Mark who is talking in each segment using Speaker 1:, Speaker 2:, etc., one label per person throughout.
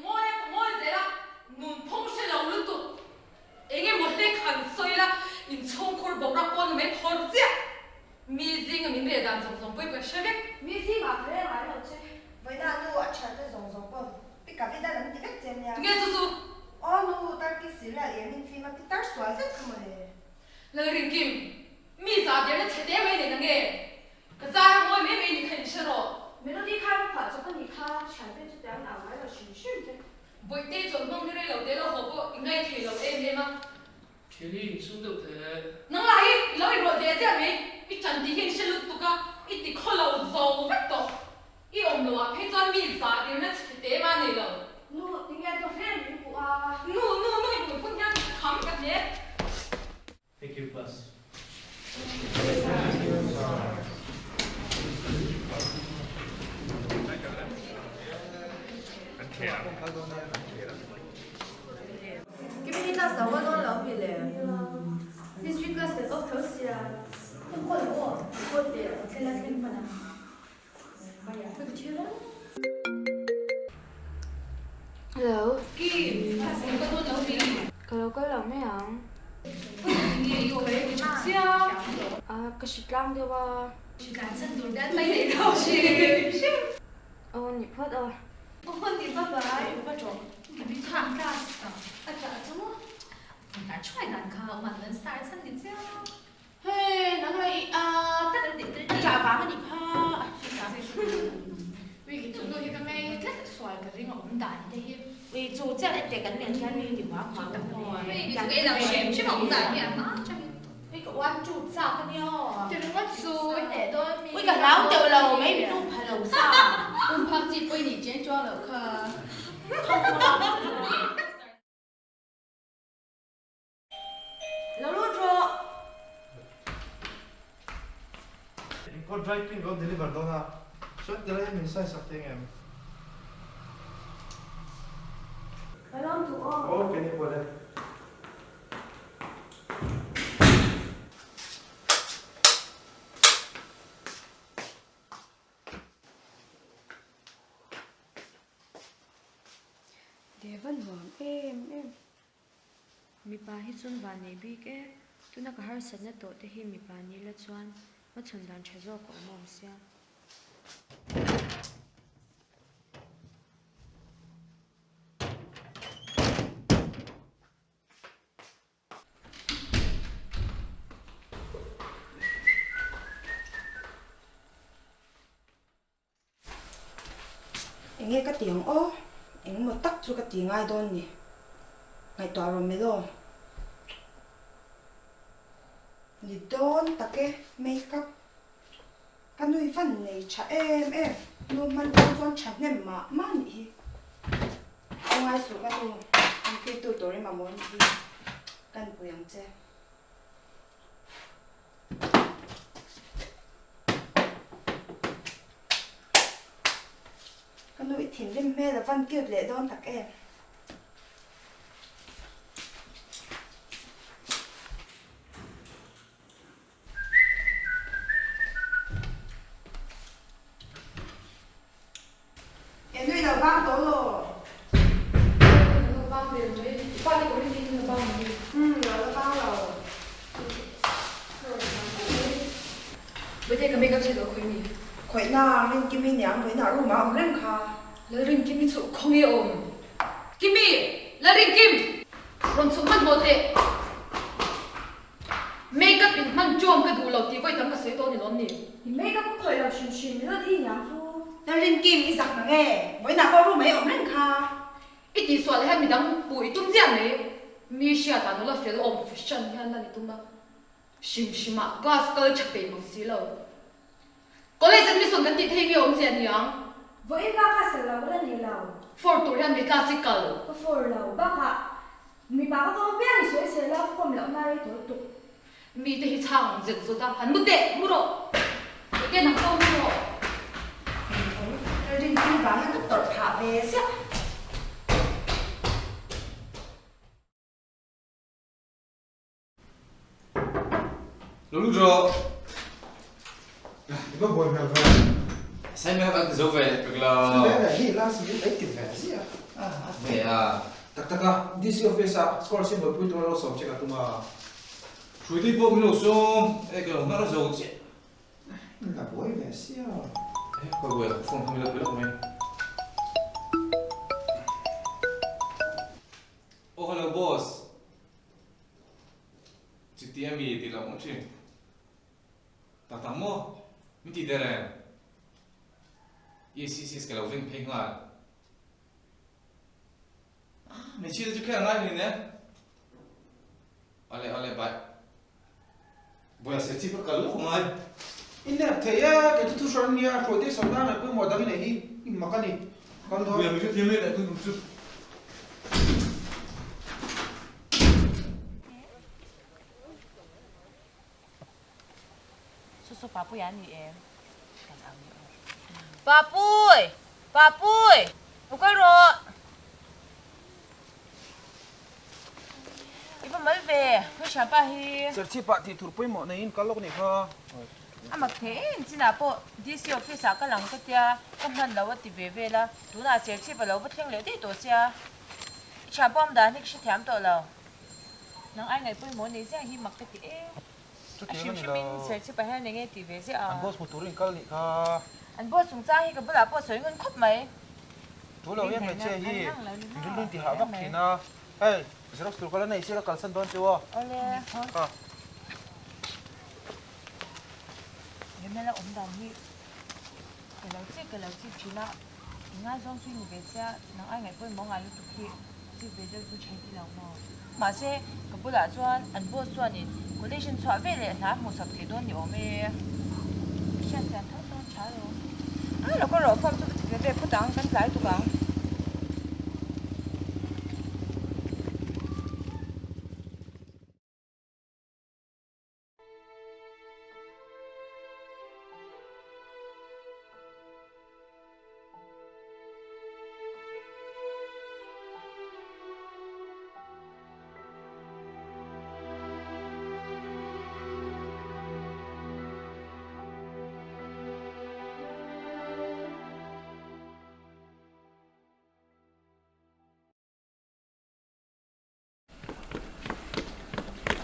Speaker 1: cái ngôi thế là nôn phong sẽ lâu luôn tụ anh em một tay khăn xoay là in chung khối bọc ra con mấy phật chứ mi zinga mình để đàn giống với cái xe đấy
Speaker 2: mi zinga thế lại đâu chứ với ta nu ở chợ tới giống bông bị cả biết ta làm gì cách chơi nha
Speaker 1: nghe chú
Speaker 2: nu ta cái gì là em mình phim mà bị ta xoay rất không hề
Speaker 1: lời rình kim mi giả điểm là chết đấy vậy này nghe cái giá ngôi mấy mình thấy chưa rồi
Speaker 2: mình nó đi khai phá cho con đi khai chẳng biết cho tao nào lại là xuyên thế
Speaker 1: buổi tê chuẩn mong cái này lâu tê lâu hộp có ngay thì lâu em mà
Speaker 3: thế thì xuống được thế
Speaker 1: nó lại lâu rồi thế chứ mình ít chẳng đi hiện sẽ lụt tụi cả ít thì khó lâu giàu vắt tổ ít ôm lâu phải cho mi giả điểm là chết đấy mà này lâu
Speaker 2: nu tiếng nghe tôi hết mình phụ à
Speaker 1: nu mình cũng nhang khám cái gì
Speaker 3: thank you plus
Speaker 2: cái mình ta sao nó làm gì vậy history class cái of those ya không có đâu có để cái là cái mà nào bây giờ cái chuyện đó
Speaker 4: hello
Speaker 1: Kim sao có tôi lâu đi
Speaker 4: kalau kau làm mấy hả
Speaker 1: nghe yêu cái cái chút xíu
Speaker 4: cái shit lang đi ba
Speaker 1: chỉ là chân tôi đã mấy ngày đâu chứ
Speaker 4: nhịp hết rồi
Speaker 1: con thì bắt bài bắt trò cái bị thằng cả cả chứ mà đã try đàn khá mà lần sai chân đi chứ
Speaker 2: hey nó lại tất cả trả vàng cái nhịp ha
Speaker 1: vì cái chúng tôi thì cái này rất là xoài cái riêng ông đại thế hiệp
Speaker 2: vì chủ chắc lại để cái miệng cái miệng thì hóa
Speaker 1: vì cái làm xem chứ mà ông đại thì mà
Speaker 2: vì cái quan chủ sao cái nhau
Speaker 1: thì nó mất rồi để tôi
Speaker 2: vì cả lão tiểu lầu mấy bị nụ phải lầu sao
Speaker 1: phát triển với你先抓了可
Speaker 2: lão luôn rồi
Speaker 5: có dry clean có deliver đó na shot cái này mình sai sắp tiếng em
Speaker 2: phải làm thủ ô
Speaker 5: ok đi qua đây
Speaker 4: để vẫn hoàng em mipa hít xuân vàng này bi cái tôi nói cái hai sợi nhất tổ thì mipa này là chuan mất chân đàn chơi rồi có mong xia
Speaker 2: anh nghe cái tiếng ô anh một tắc cho cái tiếng ai đôn nhỉ ngày tòa rồi mới rồi đi đôn tắc cái make up cái nuôi phân này chả em luôn mang con con chả nem mà nhỉ ông ai số cái nuôi anh kia tôi mà muốn đi cái bùi ăn chơi cái nuôi thím lên mẹ là văn kiệt lệ đón tắc em em nuôi đầu băng tối rồi
Speaker 1: băng tiền với qua đi có đi đi băng đi
Speaker 2: nó băng rồi
Speaker 1: với thế cái make up sẽ được khuyên gì
Speaker 2: khỏe nào lên kim mi nhàng khỏe nào luôn mà ông lên khá
Speaker 1: là ring kim số không yêu ôm kim là ring kim rồi số mất một thế make up in man chuông cái đủ lâu thì với thằng cái sấy to thì lớn nè
Speaker 2: thì mấy cái cũng khỏe là xuyên nó đi nhàng phu nó lên kim đi giặc nó nghe với nào bao luôn mấy ông lên khá
Speaker 1: ít đi xóa lại hay mình đang bùi tung giang này mi xia ta nó là phải ôm fashion hay là gì tung mà sim mà gas cơ chụp bề bằng xí lâu có lẽ sẽ mi xuân cái tít hay người ông giang nhàng
Speaker 2: với ba cái sợi lầu là nhiều lầu
Speaker 1: for tuổi hay mi classical
Speaker 2: có phổi lầu ba cả mi ba có biết thì sợi lầu không lậu mai tuổi tục
Speaker 1: mi thì chẳng dừng rồi ta hắn mất tệ mua đồ cái nào không mua đồ
Speaker 2: lên kim và hắn tọt thả về xí
Speaker 5: Lalu Jo, ya, itu buat apa?
Speaker 6: Sai mai ăn dấu về được là.
Speaker 5: Đây hi last minute lấy tiền về gì à?
Speaker 6: Về à.
Speaker 5: Tak this office scholarship boy pui to lo som che ka tuma. Chui đi bộ mình xuống, cái nó nó giàu chứ. Là bối về xí à.
Speaker 6: Coi buổi phone không được mày. Oh hello boss. Chị tiia mi thì lòng chứ. Ta tamo, mi ti dere. Yes cái lâu vinh phê ngà. Mày chia cho cái ngay này nè. Ale bye. Boya sẽ chỉ có cả lúc không ai.
Speaker 5: Inna thea cái tu sọn nia rồi thế sọn na cứ một đằng này hi, mà cái này. Con thôi.
Speaker 6: Boya mình cứ tiêm lên lại cứ đúng chút.
Speaker 7: Susu papu ya ni em. Papui, bukan ro. Ibu mal về, tôi siapa hi?
Speaker 5: Serci pak thì thur pui mo này kalau ni kha.
Speaker 7: Amak thế, chỉ là po đi siêu phi sao cái lòng cái tia, cái hắn lâu thì về la, tú na serci vào lâu bất thiêng lệ đi tổ xia. Siapa ông đã nick sẽ thèm tổ lâu. Nang ai ngày pui mo này sẽ hi mặc cái tia. Asyim min serci vào hai này thì về sẽ à.
Speaker 5: Anh boss motorin kal ni kha.
Speaker 7: Anh boss chungchang hi cái bữa là boss soi ngon khóc mày.
Speaker 5: Tu lo yang mai che hi. Dun ti ha bak thina. Hey, Xerox tu kala nei sila kalsan don chu.
Speaker 7: Ole,
Speaker 5: Ha.
Speaker 7: Em là ông đàn hi. Cái lâu chi chỉ là ngaihzawn suy nghĩ về xe, nang ai ngày bữa mong ai lúc tục hi, chỉ về cho tôi chơi đi lâu mà. Mà xe, cái bữa là chuan, anh boss chuan in, cô đây xin xóa về lại nát một sập thì đón nhiều mẹ. Xem thằng đón trả rồi. À, nó có rồi phong cho cái về phụ tang cái lái tụi bạn.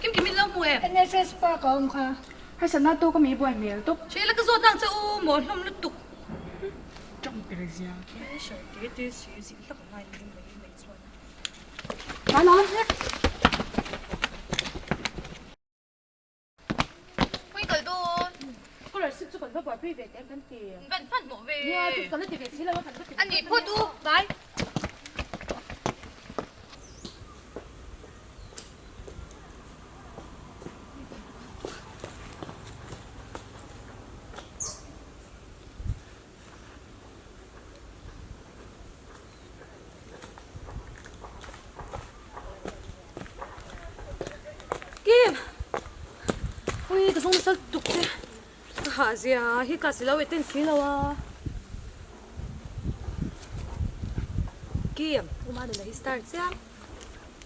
Speaker 1: Kim min lang mo em.
Speaker 2: NSS pa kawnga. Hay sa na to kami buwan mail to.
Speaker 1: Siya lang kasot nang sa mo lom lutuk.
Speaker 2: Trong Persia.
Speaker 1: Ay, siya dito si lang ngai din may suan.
Speaker 2: Ano?
Speaker 1: Hoy kaldoon.
Speaker 2: Ko la sit chu kan ba pri ve kan kan ti.
Speaker 1: Ban pan mo ve.
Speaker 2: Nia tu kan ti ve sila wa kan ti.
Speaker 1: Ani po du, bye.
Speaker 4: Kim! Ui, cái giống sao tục thế? Cái hả gì à? Hi cả xí lâu tên xí lâu à? Kim, uma đừng lấy start chứ?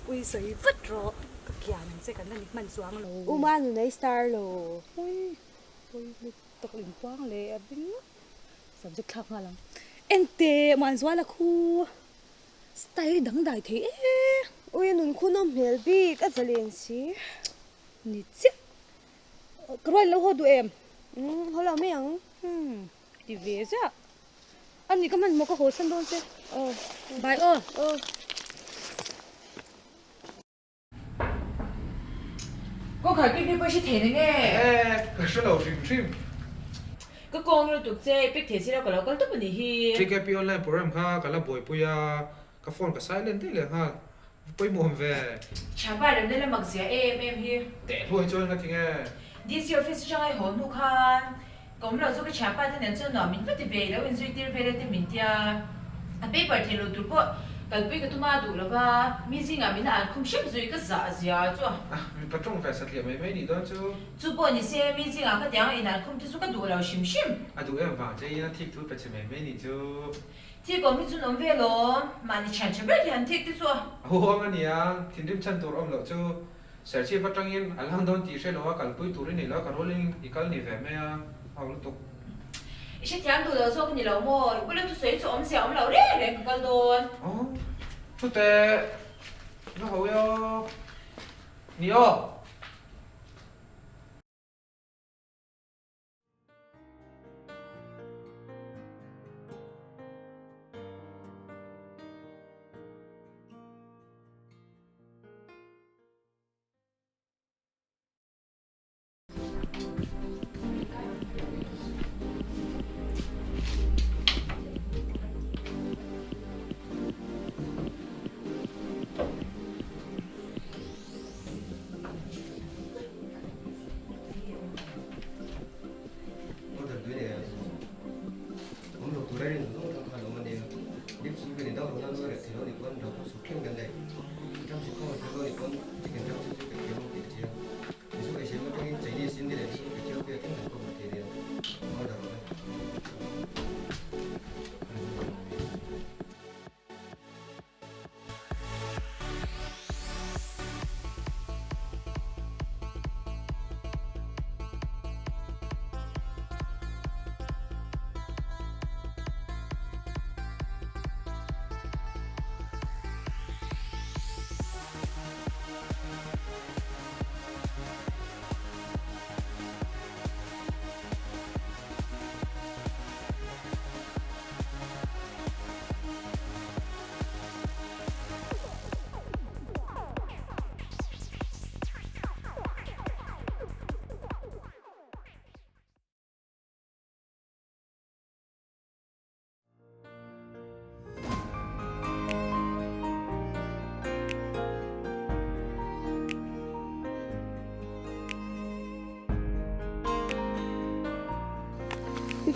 Speaker 4: Ui, sấy vứt rồi. Cái kia mình sẽ cần là lịch mạnh xuống lâu.
Speaker 8: Uma no na star lo.
Speaker 4: Ui, tóc linh quang lệ à binh. Sao chứ khác nga lắm. Em tê mạnh xuống là khu style đắng đại thế.
Speaker 8: Ui nun khunom hmel bi ka zalen si.
Speaker 4: Nị chứ. Cái rồi lâu hồ em.
Speaker 8: Hola me ang.
Speaker 4: Đi về chứ. Anh đi cái mình một cái hồ sân đôn chứ. Bye ơi.
Speaker 7: Cô khởi cái đi bữa sẽ thế này nghe.
Speaker 5: cái số lâu phim.
Speaker 7: Cái con nó tụt xe, biết thế sẽ đâu có lâu cái tụt bên đi.
Speaker 5: CHAWLHNA online program kha kala boy puya ka phone ka silent te le ha. Pui mo về.
Speaker 7: Chả phải là đây là mặc gì em hi.
Speaker 5: Để thôi cho nga tinga.
Speaker 7: Đi siêu phi sang ai hồn nu khan. Cũng là số cái chả phải thế nên cho nó mình phải về đâu inzirtirna về đây mình tia. À paper thehluh tụt bộ. Cái bây cái tụi mà đủ là va. Mi zinga mình ăn không xếp rồi cái giả giả cho.
Speaker 5: Ah, mi patron fa sát liệm mấy ni don chu.
Speaker 7: Chú bộ ni xe mi zinga cái tiếng anh ăn không thì số cái đủ là xìm.
Speaker 5: Adu em va che ina tik tu pa che mấy ni chu.
Speaker 7: Thì có mi chú nó về lo, mà ni chán chán biết thì ăn thích thì số.
Speaker 5: Ho nga ni ang thindim chan tur om lo chu. Serchi patangin alhang don ti she lo kal pui turin ni lo ka rolling ikal ni ve me a. Au lu tuk.
Speaker 7: sẽ thiam đủ là số cái gì lâu mồi bữa nay tôi sẽ cho ông xẻo lâu đấy để cái đồn
Speaker 5: chút tệ nó hậu yo nhiều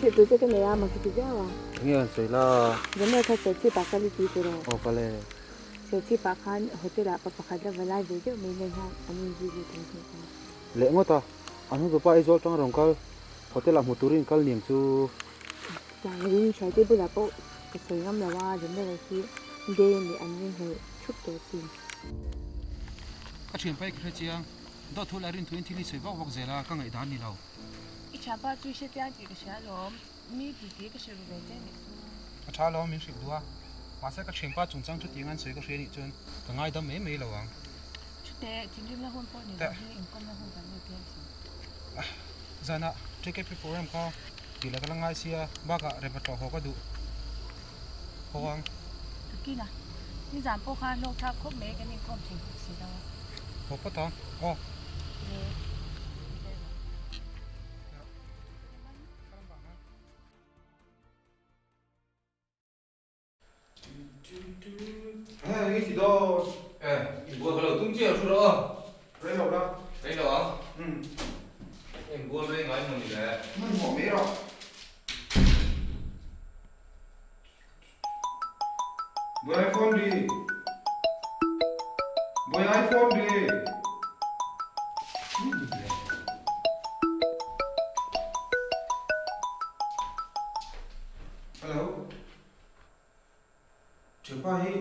Speaker 8: Cái tôi cái này mà cái gì à?
Speaker 5: nghe sấy là
Speaker 8: Vấn đề thật sự chỉ bác cái gì rồi.
Speaker 5: cái này
Speaker 8: Sự chỉ bác han hotel là pakhat là lại về chứ mình nên han anh gì gì thế.
Speaker 5: lệ ngót ta anh hùng phải rồi trong rong cal hotel làm một turin cal niềng chu
Speaker 8: Chẳng riêng sai cái bữa là bộ cái sự ngắm làว่าvấn đề là khi đêm thì anh nên hơi chút tổ xin.
Speaker 5: cái chuyện phải cái chuyện đó thôi là riêng tụi anh thì vóc vóc dễ là các ngày đàn đi đâu
Speaker 7: ít chả bao nhiêu sẽ thiam chỉ cái sẽ lắm mi tí cái sẽ về thế này
Speaker 5: cái cha lo mình sẽ đua mà sẽ cái chuyện ba chungchang chút tiếng anh sẽ có chuyện gì chân cái ngày đó mấy lâu à
Speaker 7: chút thế thì đêm là hôm qua này thì inkom là hôm qua này thiam
Speaker 5: zana MጥቀP program ka tila ka lang sia baka repertoire ho ka du hoang
Speaker 7: cái nào như giảm po khan lô tháp khúc mấy cái này không chỉnh gì đâu
Speaker 5: ho pa ta oh cái gì đó
Speaker 6: bùa cái lẩu tung chia rồi đó
Speaker 5: lấy đâu đó
Speaker 6: đấy đó em bùa lấy nói mình là
Speaker 5: mình bỏ mấy rồi bùa iPhone đi bùa iPhone đi hello chưa phải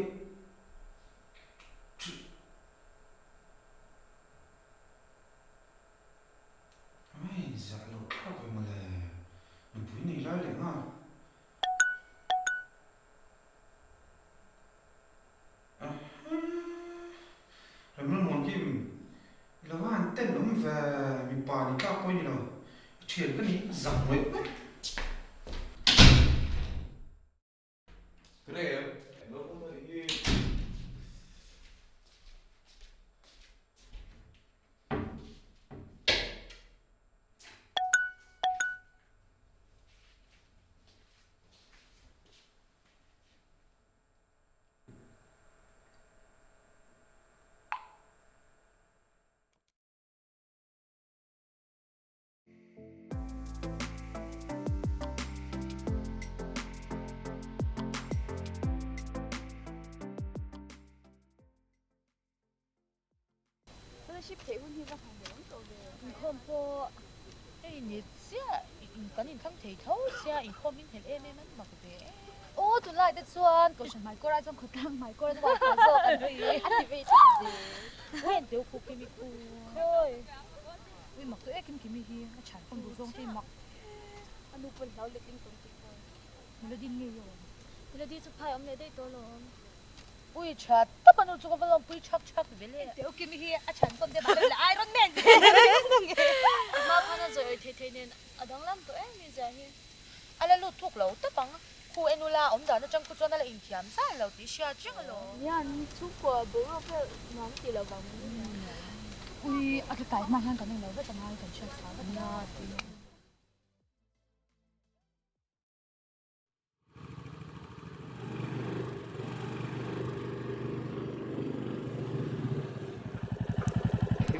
Speaker 5: dạ lột khác rồi mà là mình búi này ra liền à rồi mình muốn kim là anh tên nó về mình bà đi cao coi như là chuyện cái này giảm rồi
Speaker 6: cái này em nó cũng là cái
Speaker 7: không po cái gì chứ cái gì thằng thầy thấu xe không biết thầy em mà cái
Speaker 1: ô tụi lại tết xuân cậu chẳng mày cô ra trong khẩu trang mày cô ra ngoài khẩu giờ cái gì anh thì về chắc gì
Speaker 7: quen tiểu phụ kim cu
Speaker 1: thôi
Speaker 7: vì mặc tụi em kim hi chẳng không đủ dùng thì mặc
Speaker 9: anu pun lau le ting tong tik tau
Speaker 7: melody nge yo
Speaker 9: melody chu phai om le dei to lo
Speaker 7: ui cha ta panu chu ka lo pui chak chak vele
Speaker 9: te o kim hi a chan kom de ba le iron man ma khana zoi the the nen adang lam to mi za hi
Speaker 7: ala lu thuk lo ta pang khu enula om da na chang ku chona la insiamsiak lo ti sha chang lo
Speaker 9: ya ni chu ko bo ro pe ngam ti lo bang
Speaker 7: ui a ka kai ma han ka nei lo ba ta mai kan sha sa ba na ti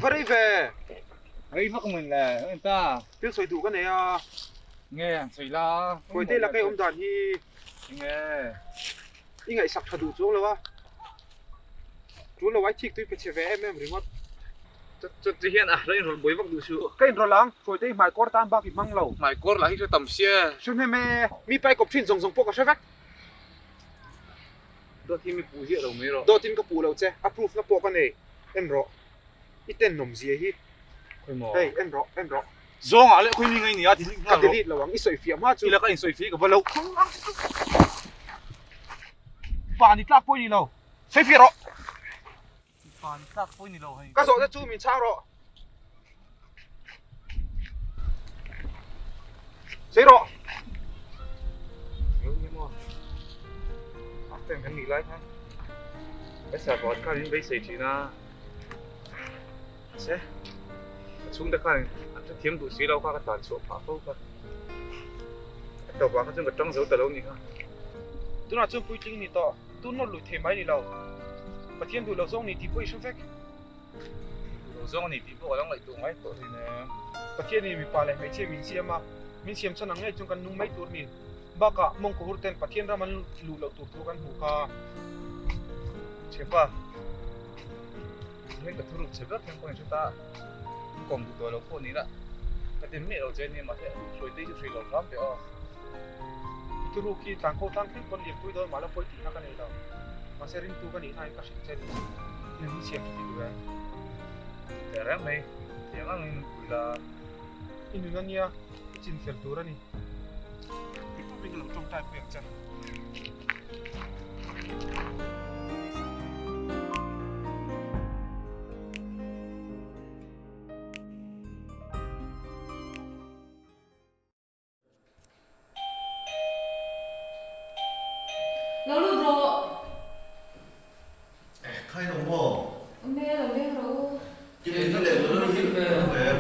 Speaker 5: Phải về.
Speaker 6: ấy phát mình là người ta
Speaker 5: Tiếng soi đủ cái này à.
Speaker 6: nghe soi la
Speaker 5: Hồi đây là cái ông đàn hi.
Speaker 6: nghe
Speaker 5: Ingaihzawn thật đủ chỗ rồi à. Chú là quái chiếc tôi phải về em rồi mất.
Speaker 6: chắc hiện à đây rồi bối vác đủ sự
Speaker 5: Cái rồi lắm. Hồi đây mày có tan ba kịp mang lẩu.
Speaker 6: mày cốt là hết cho tầm xe
Speaker 5: Xuân em mi bay cọp phim rồng rồng bốc ở vách.
Speaker 6: đôi khi mình phụ hiện đâu mấy rồi
Speaker 5: Đầu tiên cái phụ lẩu chứ. Approve nó bốc cái này. Em rõ. Ít tên nồng gì hi.
Speaker 6: thôi mà
Speaker 5: Hey em rõ.
Speaker 6: gió ngã lại khuyên như ngay nhỉ thì
Speaker 5: Cái delete là bằng ít soi phim ha chú.
Speaker 6: chỉ là cái soi phí của vợ lâu
Speaker 5: Bà đi lạc bôi đi lẩu. Soi phim rồi.
Speaker 6: phản tác phôi như lâu hay
Speaker 5: Cái rõ ra chú mình sao rồi. Soi rồi.
Speaker 6: nhớ như mà tem cái gì lại ha bây giờ bọn các anh bây giờ chỉ là sẽ xuống đất này anh sẽ kiếm đủ xí đâu các toàn số phá phâu cả đầu vào các chân trong dấu tờ lâu nhỉ ha
Speaker 5: Tôi nói chung quy trình này to. Tôi nói lùi thêm mấy đi lẩu. Và thiên đủ lẩu rong này thì bôi xuống vách.
Speaker 6: đồ giống này thì bộ đang lại tụ máy tổ thì nè
Speaker 5: Pathianin mipa le hmeichhia min siam a min siam chana ngai chung kan nung mai tur min baka mong ko hurten pathian ra man lu lo tur tu kan hu kha
Speaker 6: chepa nên là thu được chế rất thêm con chúng ta còn một tuổi lâu khôn ní là cái tiền mẹ đầu trên nhưng mà sẽ rồi tí rồi lâu lắm vậy
Speaker 5: itu ru ki tang ko tang kon liep pui doi mala poi ti na kan ei lo ma se ring tu kan ni nai ka shin chen ni min siam ti tu ba
Speaker 6: để ra mày tiếng ăn là
Speaker 5: inu na nia chin fer tu ra ni ti tu ring lo trong tai pek chan
Speaker 1: lâu luôn rồi
Speaker 10: khai đồng hồ
Speaker 1: mẹ là mẹ rồi
Speaker 10: chứ mình có lệ nữa thì về
Speaker 1: mẹ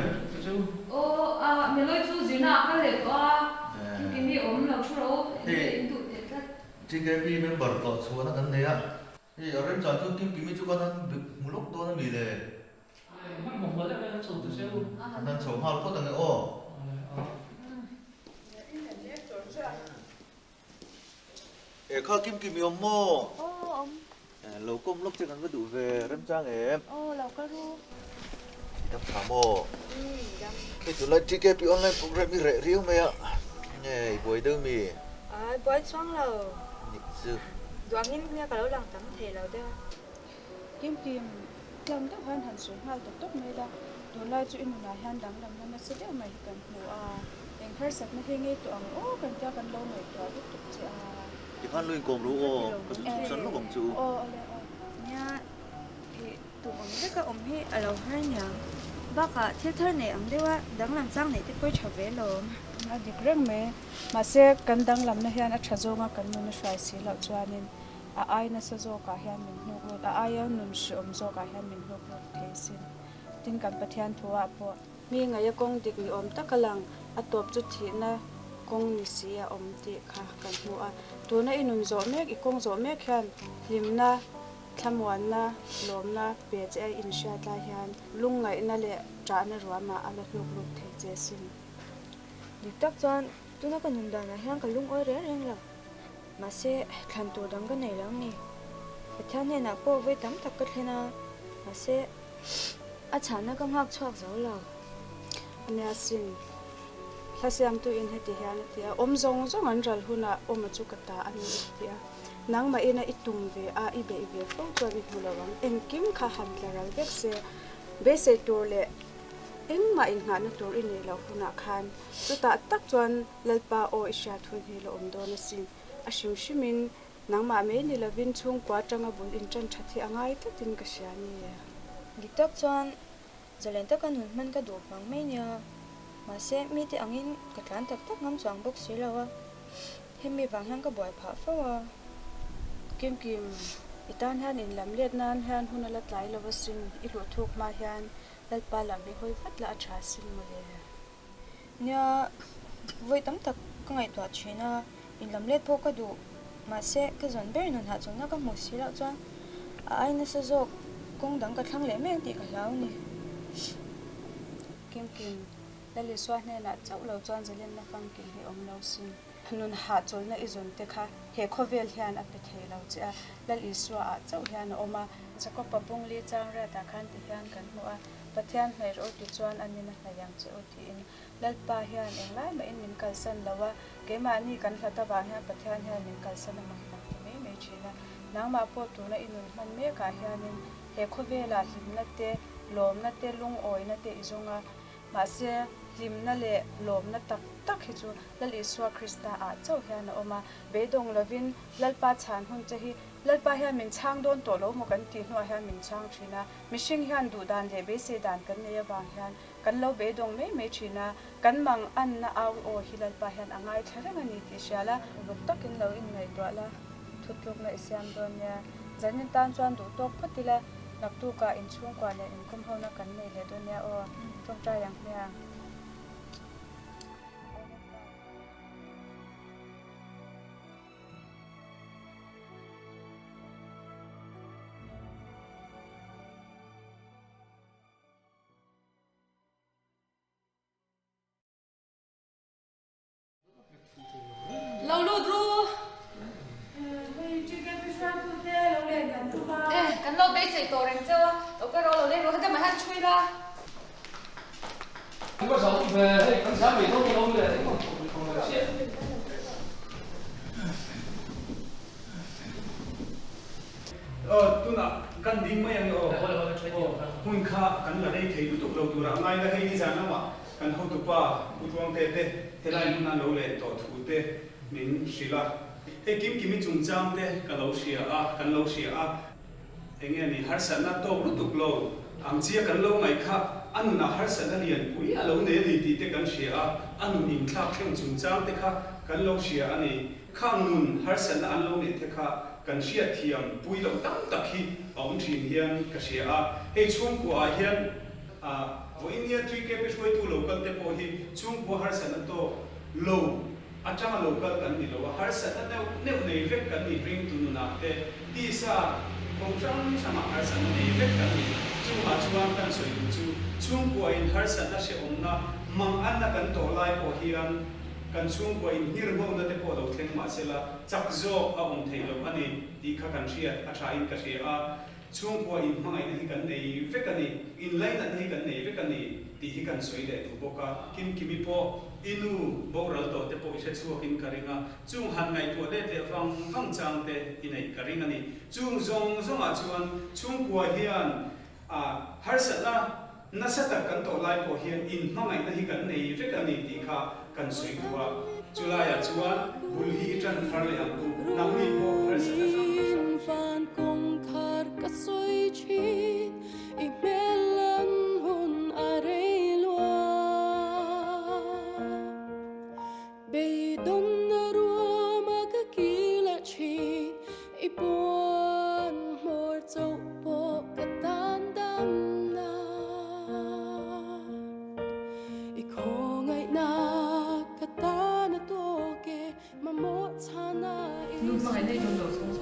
Speaker 1: nói chú gì nào cái lệ quá cái mi ốm là chú rồi thì tụi để cắt
Speaker 10: trên cái pin mình bật cọ xuống nó gần đấy á thì ở bên tròn chú kim kim chú con ăn một lúc tôi nó bị lệ
Speaker 3: một mới là đang sầu từ xe luôn
Speaker 10: nên số họ có tầng này ô kho kim kim ông mô
Speaker 9: ông
Speaker 10: lâu công lúc chưa cần có đủ về rem trang em
Speaker 9: lau ka ru
Speaker 10: đâm thả mô cái tụi lại trên cái pin online program mi rẻ riêu mày ạ nhảy buổi đâu mi
Speaker 8: buổi sáng lầu
Speaker 10: nhịp dư
Speaker 8: đoạn nhìn nghe cả lâu lăng tắm thể lầu đó kim kim làm đó hơn hẳn xuống hai tập tốt mấy đó tụi lại chuyện là han đắng làm nó sẽ đeo mày cần ngủ em phải sắp nó hay nghe tụi ông cần cho cần lâu mày tụi tiếp tục chị
Speaker 10: thì con lui cùng đúng không? Có chút sấn nó cùng chú.
Speaker 8: Nha, tụi ông biết cái ông hi ở lầu hai nhà, bác cả thiết thơ này ông đi qua đang làm sang này thì quay trở về lầu.
Speaker 11: Mà đi riêng mà sẽ cần đang làm nó hiện ở chỗ ngã cần nó xoay xí lợn cho nên ai nó sẽ zo cả hiện mình hút rồi, ai ở nôn sử ông zo cả hiện mình hút rồi thế xin. Tin cần Pathian thua po. Mi ngày công đi người ông tất cả lăng, top chút thì na công ni xia ông đi khá cần hútตัวนั้นอินุนโจเมกอีกงโจเมกขันลิมนะทำวันนะลมนะเปียเจอินชาตาฮันลุงไงนั่นแหละจานรัวมาอะไรลูกลูกเทเจสิน
Speaker 8: ดิตักจานตัวนั้นก็นุ่นดานะฮันกับลุงอ้อยเรื่องละมาเสะขันตัวดังก็ไหนลังนี่แต่ท่านเนี่ยนักโป้ไว้ตั้งตักกันเลยนะมาเสะอาจารย์น่ะก็หักชอกเจ้าเรา
Speaker 11: อันนี้สินถ้าเสียมตัวอินให้ที่เห็นที่อมจงอันรัลหุนะอมจุกตาอันนี้ที่นังมาอินะอิตุงเวอีเบอีเวฟตัววิบุลวังเอ็งกิมข้าหันละรัลเบกเสตัวเล่ engma in nga na tur in lo huna khan chuta tak chuan lalpa o isha thun hi lo omdo na sin a shimshimin nangma me ni lovin chung kwa tanga bul in chan thathi angai ta tin ka siani
Speaker 4: gitak chuan zalen ta kan hun man ka do pang mai nia ma se mi te angin ka tlan tak tak ngam chang bok si lawa hemi wang hang ka boy pha fawa kim itan han in lam let nan han hunala tlai lawa sin I lo thuk ma hian lalpa lam bi hoi fat la acha sin mo le nia voi tam tak ka ngai to china in lam let po ka du ma se ka zon ber nun ha chung na ka mo si la chuan ai na sa zok kong dang ka thang le meng ti ka lau ni kim lali swa hne la chau lo chuan zalen na fang kin hi om lo sin nun ha chol na izon te kha he khovel hian a pe thei lo cha lali swa a chau hian oma chako papung li chang ra ta khan ti hian kan hua pathian hmei ro ti chuan anina hlayang che o ti in lalpa hian englai ma in min kalsan lawa kema ani kan hlata ba hian pathian hian min kalsan ma me me china nangma po tu na inun man me ka hianin he khovela himna te lomna te lung oina te izonga ma se himna le lomna tak hi chu lal iswa krista a chau hian oma bedong lovin lalpa chan hun che hi lalpa hian min chang don to lo mo kan ti hnu hian min chang thina mishing hian du dan le be se dan kan ne wang hian kan lo bedong me thina kan mang an na aw o hi lalpa hian angai tharang ani ti shala buk takin lo in ngai to la thutluk na siam don ya zanin tan chuan du tok phatila naktu ka in chung kwa le in kum hona kan nei le don ya o tong tra yang hnia
Speaker 1: lâu luôn ru kan lo be sei to reng chawa to ka ro lo le ro ka ma han chui la
Speaker 3: không có sống về hay con sáng bị không về đấy không là chuyện
Speaker 6: tu na kan ding mai ang hun kha kan la dei thei tu lo tu ra ngai la hei ni jana ma kan ho tu pa utuang te helai nu na lo le to thu te min shila he kim chungchang te ka lo sia a kan lo sia a enge ni har sa na to lu tu lo am chia kan lo ngai kha anu na har sa na lian pui a lo ne ni ti te kan sia a anu in thak theng chungchang te kha kan lo sia ani khang nun har sa na an lo ne te kha kan sia thiam pui lo tam tak hi aum thin hian ka sia a he chung ko a hian a voinia MṭKP shoi tu local te po hi chung ko har sa na to lo atanga local kan ni lo har sa na ne nei vek kan ni ring tu na te ti sa chungchang sama har sa na nei vek kan ni chuang kan soi chu chung ko in har sa na se omna mang an na kan to lai po hian kan chung ko in hir mo na te po lo thleng ma sela chak zo a om thei lo ani ti kha kan ria a tha in ka ria chung ko in mangai na hi kan nei vek ani in line na hi kan nei vek ani ti hi kan soi le tu boka kimi po inu boral to te po ise chu kin karinga chung han ngai tu le te fang chang te inai karinga ni chung zong a chuan chung ko hian a har sa na nasata kan to lai po hian in mangai na hi kan nei vek ani ti kha kan soi kwa chulaya chuan bul hi tran thar le ang tu namni po har sa na
Speaker 12: fan kong khar ka soi chi I melan hun arelwa be don na ro ma ka kila chi I pon mor chau po ka tan dam na I khongai na ka ta na to ke ma mo chana
Speaker 1: nu mai nei don lo